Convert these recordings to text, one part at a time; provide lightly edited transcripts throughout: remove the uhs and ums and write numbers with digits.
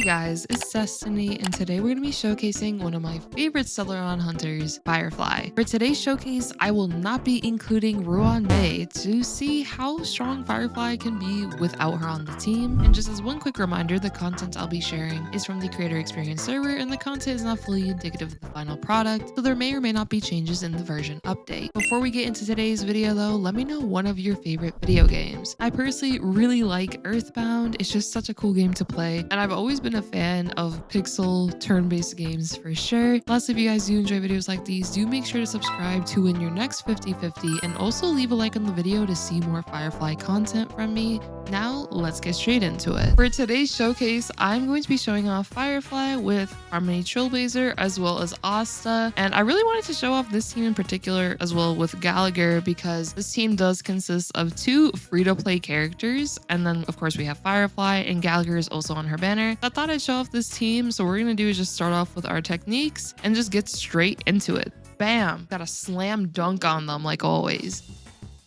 guys, it's Destiny, and today we're going to be showcasing one of my favorite Celeron hunters, Firefly. For today's showcase, I will not be including Ruan Mei to see how strong Firefly can be without her on the team. And just as one quick reminder, the content I'll be sharing is from the creator experience server, and the content is not fully indicative of the final product, so there may or may not be changes in the version update. Before we get into today's video though, let me know one of your favorite video games. I personally really like Earthbound. It's just such a cool game to play, and I've always been a fan of pixel turn-based games for sure. Plus, if you guys do enjoy videos like these, do make sure to subscribe to win your next 50/50, and also leave a like on the video to see more Firefly content from me. Now, let's get straight into it. For today's showcase, I'm going to be showing off Firefly with Harmony Trailblazer as well as Asta, and I really wanted to show off this team in particular as well with Gallagher because this team does consist of two free-to-play characters, and then of course we have Firefly and Gallagher is also on her banner. I thought I'd show off this team, so what we're gonna do is just start off with our techniques and just get straight into it. Bam! Got a slam dunk on them like always.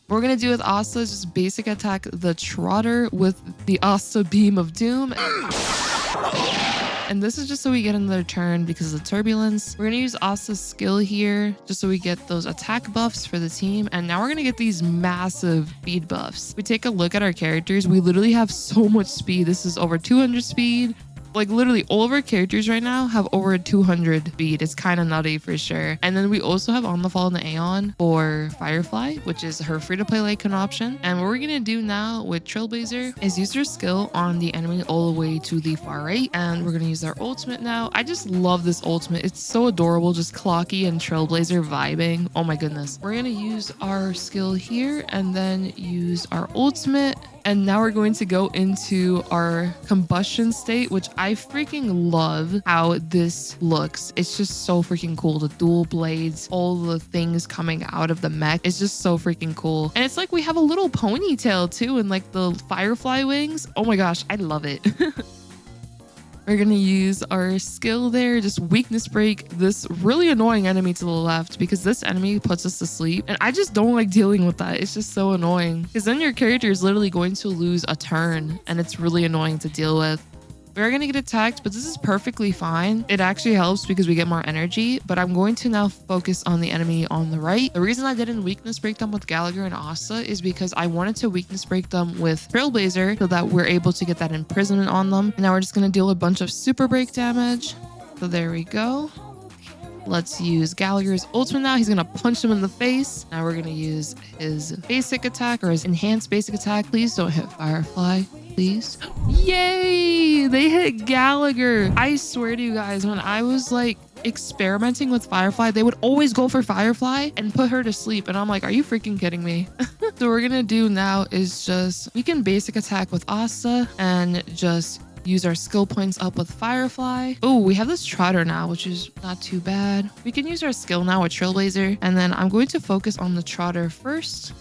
What we're gonna do with Asta is just basic attack the Trotter with the Asta Beam of Doom. And this is just so we get another turn because of the turbulence. We're gonna use Asta's skill here just so we get those attack buffs for the team. And now we're gonna get these massive speed buffs. We take a look at our characters. We literally have so much speed. This is over 200 speed. Like literally all of our characters right now have over 200 speed. It's kind of nutty for sure. And then we also have On the Fall and the Aeon for Firefly, which is her free-to-play Lycan option. And what we're gonna do now with Trailblazer is use her skill on the enemy all the way to the far right. And we're gonna use our ultimate now. I just love this ultimate. It's so adorable, just Clocky and Trailblazer vibing. Oh my goodness. We're gonna use our skill here and then use our ultimate. And now we're going to go into our combustion state, which I freaking love how this looks. It's just so freaking cool. The dual blades, all the things coming out of the mech. It's just so freaking cool. And it's like we have a little ponytail too, and like the Firefly wings. Oh my gosh, I love it. We're gonna use our skill there, just weakness break this really annoying enemy to the left because this enemy puts us to sleep. And I just don't like dealing with that. It's just so annoying because then your character is literally going to lose a turn and it's really annoying to deal with. We're going to get attacked, but this is perfectly fine. It actually helps because we get more energy, but I'm going to now focus on the enemy on the right. The reason I didn't weakness break them with Gallagher and Asta is because I wanted to weakness break them with Trailblazer so that we're able to get that imprisonment on them. And now we're just going to deal a bunch of super break damage. So there we go. Let's use Gallagher's ultimate now. He's going to punch him in the face. Now we're going to use his basic attack or his enhanced basic attack. Please don't hit Firefly. Please. Yay! They hit Gallagher. I swear to you guys, when I was like experimenting with Firefly, they would always go for Firefly and put her to sleep. And I'm like, are you freaking kidding me? So what we're going to do now is just, we can basic attack with Asta and just use our skill points up with Firefly. Oh, we have this Trotter now, which is not too bad. We can use our skill now with Trailblazer. And then I'm going to focus on the Trotter first.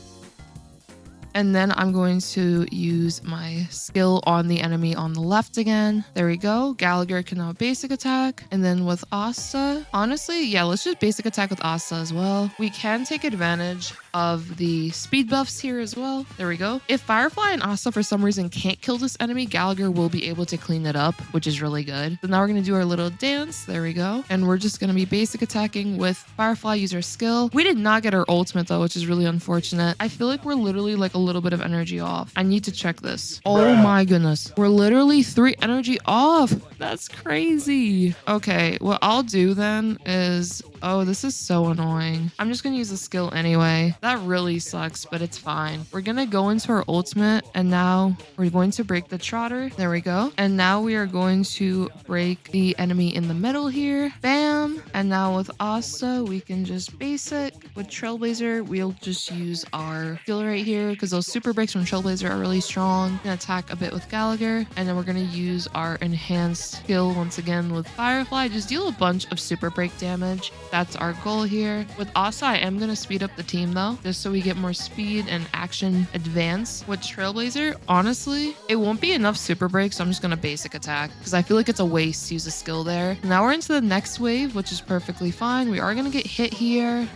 And then I'm going to use my skill on the enemy on the left again. There we go. Gallagher can now basic attack. And then with Asta, honestly, yeah, let's just basic attack with Asta as well. We can take advantage of the speed buffs here as well. There we go. If Firefly and Asta for some reason can't kill this enemy, Gallagher will be able to clean it up, which is really good. So now we're going to do our little dance. There we go. And we're just going to be basic attacking with Firefly, use our skill. We did not get our ultimate though, which is really unfortunate. I feel like we're literally like a little bit of energy off. I need to check this. Oh my goodness. We're literally 3 energy off. That's crazy. Okay, what I'll do then is, oh, this is so annoying. I'm just going to use the skill anyway. That really sucks, but it's fine. We're going to go into our ultimate, and now we're going to break the Trotter. There we go. And now we are going to break the enemy in the middle here. Bam. And now with Asta, we can just basic. With Trailblazer, we'll just use our skill right here because those super breaks from Trailblazer are really strong. Gonna attack a bit with Gallagher, and then we're going to use our enhanced skill once again with Firefly. Just deal a bunch of super break damage. That's our goal here. With Asta, I am going to speed up the team though, just so we get more speed and action advance. With Trailblazer, honestly, it won't be enough super breaks, so I'm just going to basic attack because I feel like it's a waste to use a skill there. Now we're into the next wave, which is perfectly fine. We are going to get hit here.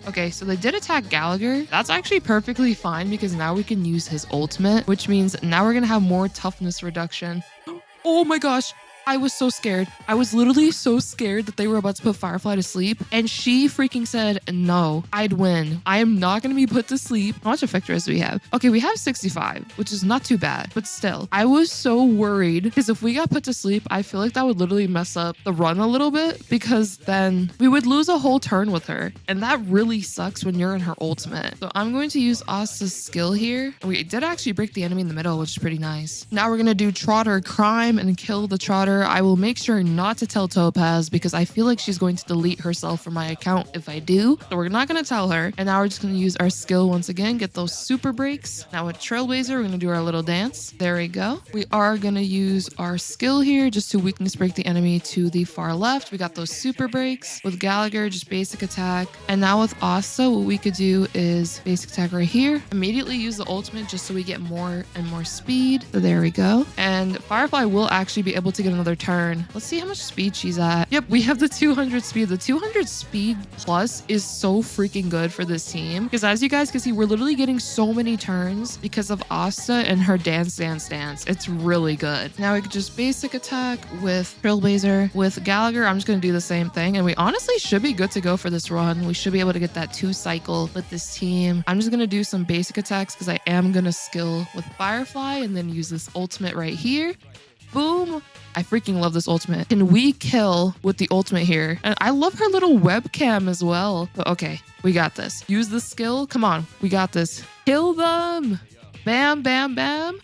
Okay, so they did attack Gallagher. That's actually perfectly fine because now we can use his ultimate, which means now we're going to have more toughness reduction. Oh my gosh. I was so scared. I was literally so scared that they were about to put Firefly to sleep. And she freaking said, no, I'd win. I am not going to be put to sleep. How much effect rest do we have? Okay, we have 65, which is not too bad. But still, I was so worried because if we got put to sleep, I feel like that would literally mess up the run a little bit because then we would lose a whole turn with her. And that really sucks when you're in her ultimate. So I'm going to use Asta's skill here. We did actually break the enemy in the middle, which is pretty nice. Now we're going to do Trotter Crime and kill the Trotter. I will make sure not to tell Topaz because I feel like she's going to delete herself from my account if I do. So we're not going to tell her. And now we're just going to use our skill once again, get those super breaks. Now with Trailblazer, we're going to do our little dance. There we go. We are going to use our skill here just to weakness break the enemy to the far left. We got those super breaks. With Gallagher, just basic attack. And now with Asta, what we could do is basic attack right here. Immediately use the ultimate just so we get more and more speed. So there we go. And Firefly will actually be able to get another turn. Let's see how much speed she's at. Yep, we have the 200 speed. The 200 speed plus is so freaking good for this team because as you guys can see, we're literally getting so many turns because of Asta and her dance. It's really good. Now we could just basic attack with Trailblazer. With Gallagher, I'm just going to do the same thing. And we honestly should be good to go for this run. We should be able to get that 2 cycle with this team. I'm just going to do some basic attacks because I am going to skill with Firefly and then use this ultimate right here. Boom. I freaking love this ultimate. Can we kill with the ultimate here? And I love her little webcam as well. But okay, we got this. Use the skill. Come on, we got this. Kill them. Bam, bam, bam.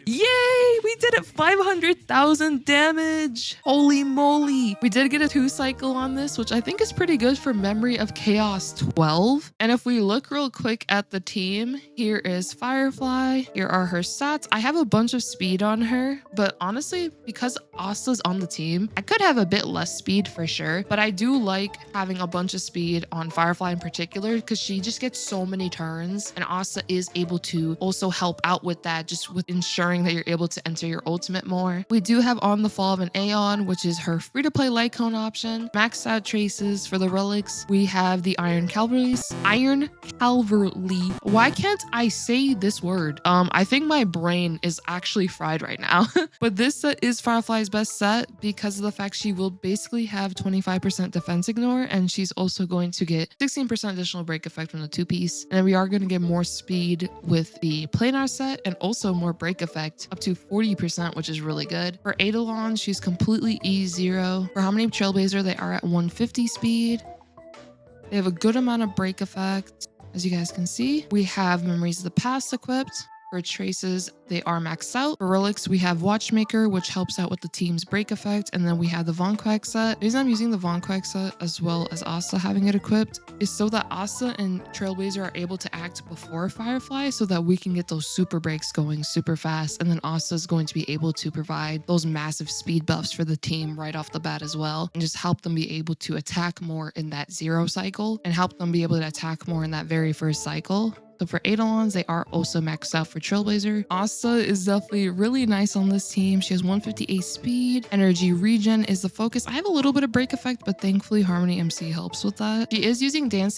Yay! We did it! 500,000 damage! Holy moly! We did get a 2 cycle on this, which I think is pretty good for Memory of Chaos 12. And if we look real quick at the team, here is Firefly. Here are her stats. I have a bunch of speed on her, but honestly, because Asta's on the team, I could have a bit less speed for sure, but I do like having a bunch of speed on Firefly in particular because she just gets so many turns, and Asta is able to also help out with that, just with ensuring that you're able to enter your ultimate more. We do have On the Fall of an Aeon, which is her free-to-play light cone option. Maxed out traces for the relics. We have the Iron Cavalry. Why can't I say this word? I think my brain is actually fried right now. But this set is Firefly's best set because of the fact she will basically have 25% defense ignore, and she's also going to get 16% additional break effect from the 2-piece. And then we are going to get more speed with the planar set and also more break effect up to 40%, which is really good. For Eidolon, she's completely E0. For Harmony Trailblazer, they are at 150 speed. They have a good amount of break effect. As you guys can see, we have Memories of the Past equipped. For traces, they are maxed out. For relics, we have Watchmaker, which helps out with the team's break effect. And then we have the Von Quack set. The reason I'm using the Von Quack set as well as Asta having it equipped is so that Asta and Trailblazer are able to act before Firefly so that we can get those super breaks going super fast. And then Asta is going to be able to provide those massive speed buffs for the team right off the bat as well. And just help them be able to attack more in that 0 cycle and help them be able to attack more in that very first cycle. So for Eidolons, they are also maxed out for Trailblazer. Asta is definitely really nice on this team. She has 158 speed. Energy regen is the focus. I have a little bit of break effect, but thankfully Harmony MC helps with that. She is using Dance,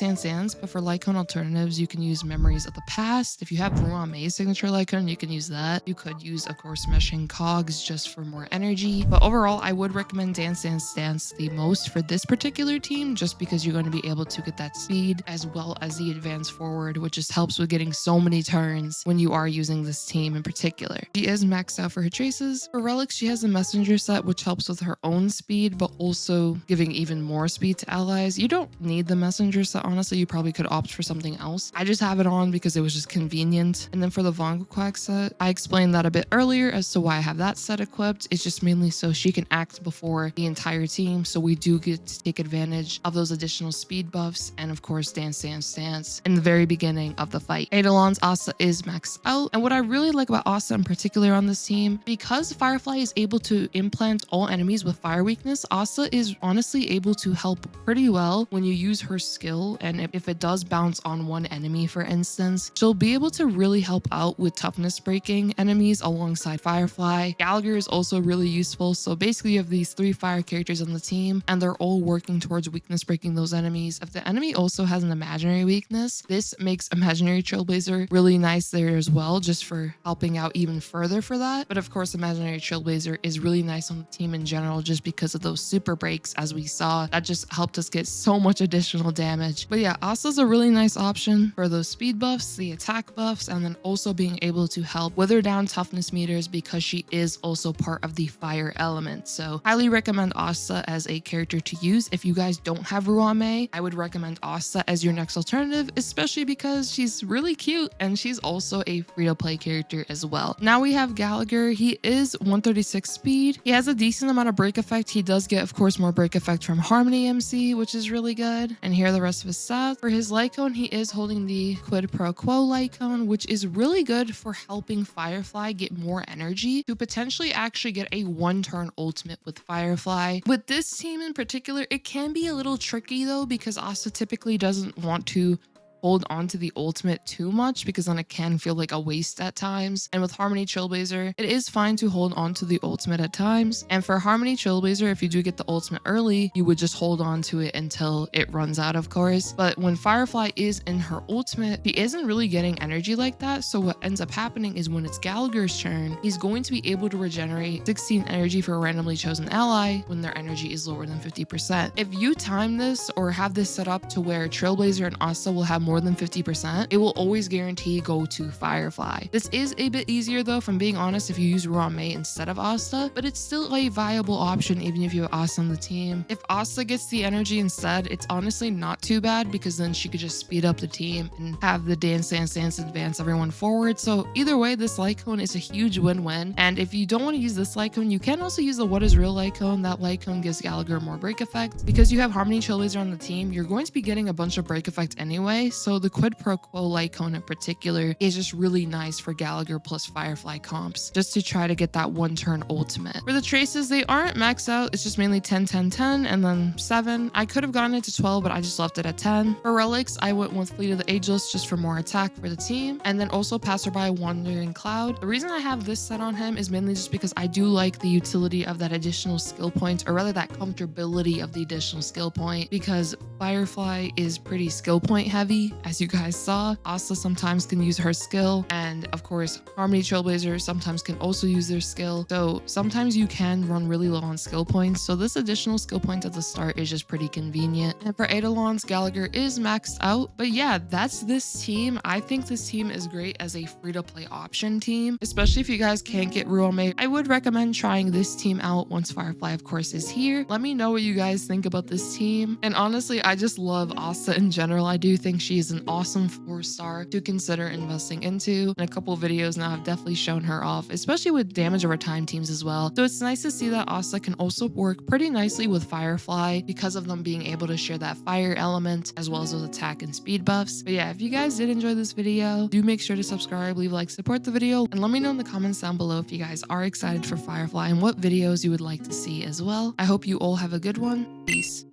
but for Lycone alternatives, you can use Memories of the Past. If you have Ruan Mei's signature Lycone, you can use that. You could use, of course, Meshing Cogs just for more energy. But overall, I would recommend Dance the most for this particular team, just because you're going to be able to get that speed as well as the advance forward, which just helps with getting so many turns when you are using this team in particular. She is maxed out for her traces. For relics, she has a messenger set, which helps with her own speed, but also giving even more speed to allies. You don't need the messenger set, honestly. You probably could opt for something else. I just have it on because it was just convenient. And then for the Von Quack set, I explained that a bit earlier as to why I have that set equipped. It's just mainly so she can act before the entire team, so we do get to take advantage of those additional speed buffs and of course Dance in the very beginning of the fight. Eidolon's Asta is maxed out, and what I really like about Asta in particular on this team, because Firefly is able to implant all enemies with fire weakness, Asta is honestly able to help pretty well when you use her skill, and if it does bounce on one enemy, for instance, she'll be able to really help out with toughness breaking enemies alongside Firefly. Gallagher is also really useful, so basically you have these 3 fire characters on the team, and they're all working towards weakness breaking those enemies. If the enemy also has an imaginary weakness, this makes imaginary Imaginary Trailblazer really nice there as well, just for helping out even further for that. But of course, Imaginary Trailblazer is really nice on the team in general, just because of those super breaks, as we saw, that just helped us get so much additional damage. But yeah, Asta's a really nice option for those speed buffs, the attack buffs, and then also being able to help wither down toughness meters because she is also part of the fire element. So highly recommend Asta as a character to use. If you guys don't have Ruan Mei, I would recommend Asta as your next alternative, especially because she's really cute and she's also a free-to-play character as well. Now we have Gallagher. He is 136 speed. He has a decent amount of break effect. He does get, of course, more break effect from Harmony MC, which is really good. And here are the rest of his stats. For his light cone, he is holding the quid pro quo light cone, which is really good for helping Firefly get more energy to potentially actually get a one-turn ultimate with Firefly. With this team in particular, it can be a little tricky though, because Asta typically doesn't want to hold on to the ultimate too much, because then it can feel like a waste at times. And with Harmony Trailblazer, it is fine to hold on to the ultimate at times. And for Harmony Trailblazer, if you do get the ultimate early, you would just hold on to it until it runs out, of course. But when Firefly is in her ultimate, she isn't really getting energy like that. So what ends up happening is when it's Gallagher's turn, he's going to be able to regenerate 16 energy for a randomly chosen ally when their energy is lower than 50%. If you time this or have this set up to where Trailblazer and Asta will have more than 50%, it will always guarantee go to Firefly. This is a bit easier though, if I'm being honest, if you use Ruan Mei instead of Asta, but it's still a viable option even if you have Asta on the team. If Asta gets the energy instead, it's honestly not too bad, because then she could just speed up the team and have the dance advance everyone forward. So either way, this light cone is a huge win-win. And if you don't want to use this light cone, you can also use the what is real light cone. That light cone gives Gallagher more break effect. Because you have Harmony Trailblazer on the team, you're going to be getting a bunch of break effect anyway. So the quid pro quo light cone in particular is just really nice for Gallagher plus Firefly comps, just to try to get that one turn ultimate. For the traces, they aren't maxed out. It's just mainly 10, 10, 10, and then 7. I could have gone into 12, but I just left it at 10. For relics, I went with Fleet of the Ageless just for more attack for the team, and then also Passerby Wandering Cloud. The reason I have this set on him is mainly just because I do like the utility of that additional skill point, or rather that comfortability of the additional skill point, because Firefly is pretty skill point heavy, as you guys saw. Asta sometimes can use her skill, and of course Harmony Trailblazer sometimes can also use their skill. So sometimes you can run really low on skill points, so this additional skill point at the start is just pretty convenient. And for Eidolons, Gallagher is maxed out. But yeah, that's this team. I think this team is great as a free-to-play option team, especially if you guys can't get Ruan Mei. I would recommend trying this team out once Firefly, of course, is here. Let me know what you guys think about this team. And honestly, I just love Asta in general. I do think she is an awesome 4-star to consider investing into. In a couple of videos now, I've definitely shown her off, especially with damage over time teams as well. So it's nice to see that Asta can also work pretty nicely with Firefly because of them being able to share that fire element as well as those attack and speed buffs. But yeah, if you guys did enjoy this video, do make sure to subscribe, leave a like, support the video, and let me know in the comments down below if you guys are excited for Firefly and what videos you would like to see as well. I hope you all have a good one. Peace.